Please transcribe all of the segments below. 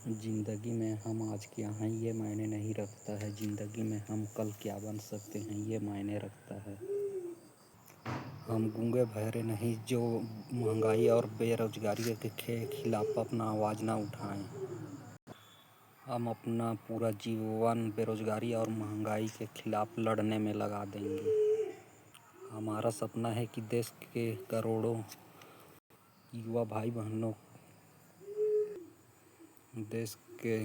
ज़िंदगी में हम आज क्या हैं ये मायने नहीं रखता है, ज़िंदगी में हम कल क्या बन सकते हैं ये मायने रखता है। हम गूंगे बहरे नहीं जो महंगाई और बेरोजगारी के खिलाफ अपना आवाज़ ना उठाएं। हम अपना पूरा जीवन बेरोजगारी और महंगाई के खिलाफ लड़ने में लगा देंगे। हमारा सपना है कि देश के करोड़ों युवा भाई बहनों, देश के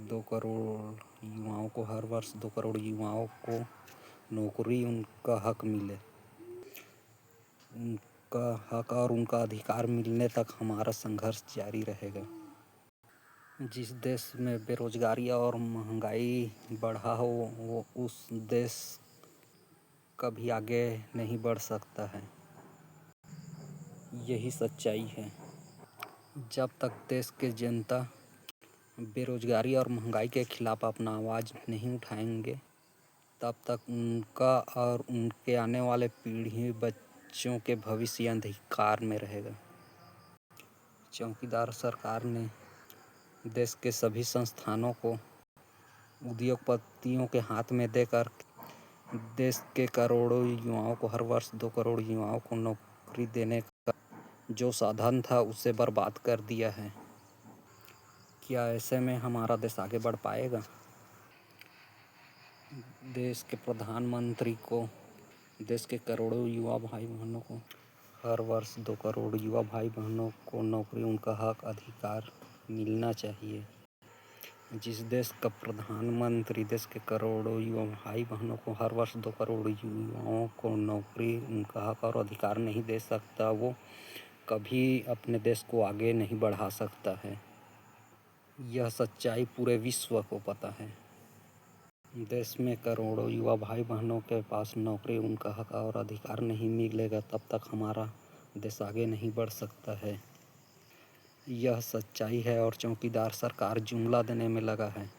2 करोड़ युवाओं को हर वर्ष 2 करोड़ युवाओं को नौकरी उनका हक मिले। उनका हक और उनका अधिकार मिलने तक हमारा संघर्ष जारी रहेगा। जिस देश में बेरोजगारी और महंगाई बढ़ा हो वो उस देश कभी आगे नहीं बढ़ सकता है। यही सच्चाई है। जब तक देश के जनता बेरोजगारी और महंगाई के खिलाफ अपना आवाज़ नहीं उठाएंगे तब तक उनका और उनके आने वाले पीढ़ी बच्चों के भविष्य अंधकार में रहेगा। चौकीदार सरकार ने देश के सभी संस्थानों को उद्योगपतियों के हाथ में देकर देश के करोड़ों युवाओं को हर वर्ष 2 करोड़ युवाओं को नौकरी देने का जो साधन था उसे बर्बाद कर दिया है। क्या ऐसे में हमारा देश आगे बढ़ पाएगा? देश के प्रधानमंत्री को देश के करोड़ों युवा भाई बहनों को हर वर्ष 2 करोड़ युवा भाई बहनों को नौकरी उनका हक अधिकार मिलना चाहिए। जिस देश का प्रधानमंत्री देश के करोड़ों युवा भाई बहनों को हर वर्ष 2 करोड़ युवाओं को नौकरी उनका हक और अधिकार नहीं दे सकता वो कभी अपने देश को आगे नहीं बढ़ा सकता है। यह सच्चाई पूरे विश्व को पता है। देश में करोड़ों युवा भाई बहनों के पास नौकरी उनका हक और अधिकार नहीं मिलेगा तब तक हमारा देश आगे नहीं बढ़ सकता है। यह सच्चाई है और चौकीदार सरकार जुमला देने में लगा है।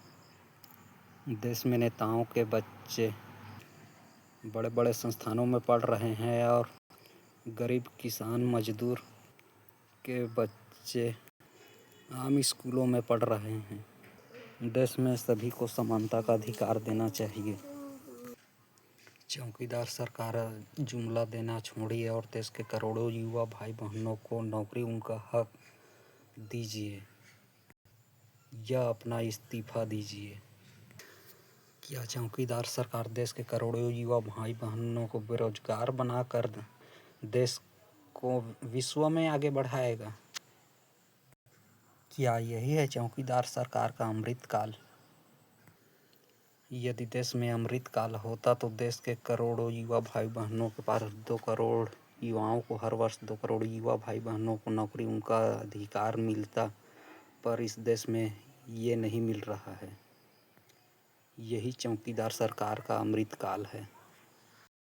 देश में नेताओं के बच्चे बड़े बड़े संस्थानों में पढ़ रहे हैं और गरीब किसान मजदूर के बच्चे आम स्कूलों में पढ़ रहे हैं। देश में सभी को समानता का अधिकार देना चाहिए। चौकीदार सरकार जुमला देना छोड़िए और देश के करोड़ों युवा भाई बहनों को नौकरी उनका हक दीजिए या अपना इस्तीफा दीजिए। क्या चौकीदार सरकार देश के करोड़ों युवा भाई बहनों को बेरोजगार बनाकर देश को विश्व में आगे बढ़ाएगा? क्या यही है चौकीदार सरकार का अमृतकाल? यदि देश में अमृतकाल होता तो देश के करोड़ों युवा भाई बहनों के पास 2 करोड़ युवाओं को हर वर्ष 2 करोड़ युवा भाई बहनों को नौकरी उनका अधिकार मिलता, पर इस देश में ये नहीं मिल रहा है। यही चौकीदार सरकार का अमृतकाल है।